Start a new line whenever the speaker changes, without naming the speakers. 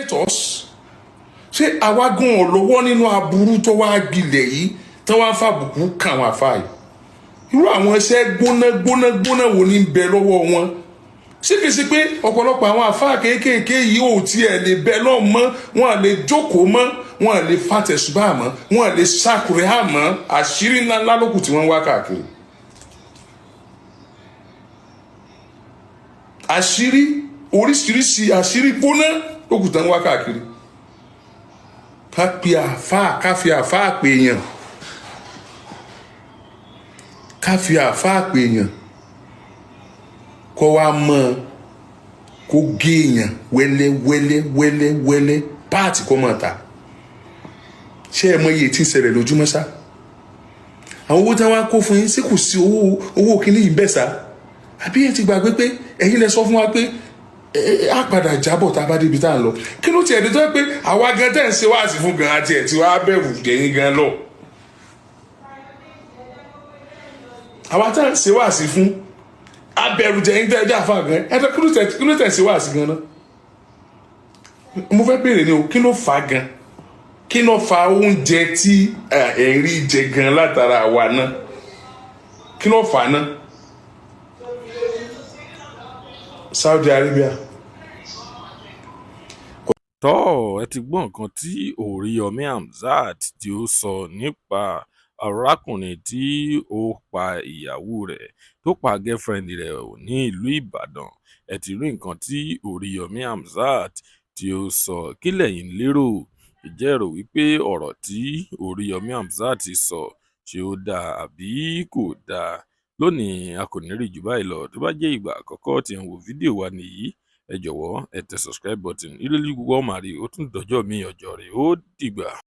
congratulate us. Ṣé àwa gan olówó nínú aburú tó wá gbilẹ̀ yìí tó wá fàbùkù kàn wá fà yìí? Irú àwọn iṣẹ́ gbóná wo ní bẹ lọ́wọ́ wọn? Ṣé kìí ṣe pé ọ̀pọ̀lọpọ̀ àwọn àfáà kéékèèké yìí ò tiẹ̀ lè bẹ lọ́ọ̀ mọ́, wọn lè jókòó mọ́, wọn lè fàtẹ̀sùbà mọ́, wọn lè ṣàkùrẹ́ àmọ́, àṣírí ńlá lókù tí wọ́n wá káàkiri. Àṣírí oríṣiríṣi àṣírí gbóná lókù tí wọ́n wá káàkiri. Ká fi àfáà pè èèyàn. Ká fi àfáà pè èèyàn. Kó wá mọ́ kó gé èèyàn wẹ́lẹ́ páàtì kó mọ̀ ta. Ṣé ẹ mọ iye tí ń ṣẹlẹ̀ lójúmọ́ sá? Àwọn owó tí wọ́n kó fún yín sí kò sí owó kíní yìí bẹ́ẹ̀ sá. Àbí ẹ ti gbàgbé pé ẹ̀yin lẹ sọ fún wa pé á padà jábọ̀ tá a bá débi tá a lọ. Kí ló tiẹ̀ dé tó yẹ pé àwa gan tẹ̀ ń ṣe wáàsí fún gan àti ẹ̀ tí wàá bẹ̀rù dẹ̀yìn gan lọ. Àwa tẹ̀ ń ṣe wáàsí fún abẹ̀rù dẹ̀yìn tẹ̀ ẹja fà gan. Ẹ kí ló tẹ̀ ṣe wáàsí gan náà? Mo fẹ́ béèrè ni o, kí ló fà gan? Kí ló fa oúnjẹ tí ẹ̀rí jẹ gan látara àwa náà? Kí ló fà náà? Saudi Arabia.
Ẹ ti gbọ́ nǹkan tí Oriyomi Hamzat tí ó sọ nípa arákùnrin tí ó pa ìyàwó rẹ̀ tó pa girlfriend rẹ̀ ní ìlú Ìbàdàn. Ẹ ti rí nǹkan tí Oriyomi Hamzat tí ó sọ. Kí lẹ̀yin lérò? Ǹjẹ́ ẹ rò wípé ọ̀rọ̀ tí Oriyomi Hamzat sọ ṣé ó dáa àbí kò dáa? Lónìí a kò ní rí jù báyìí lọ. Tó bá jẹ́ ìgbà àkọ́kọ́ tí ẹ ń wo fídíò wa nìyí, ẹ jọ̀wọ́ ẹ tẹ subscribe button. Ilé gbogbo ọmọ àrí ó tún dọjọ́ mi ọjọ́ rẹ̀ ó dìgbà.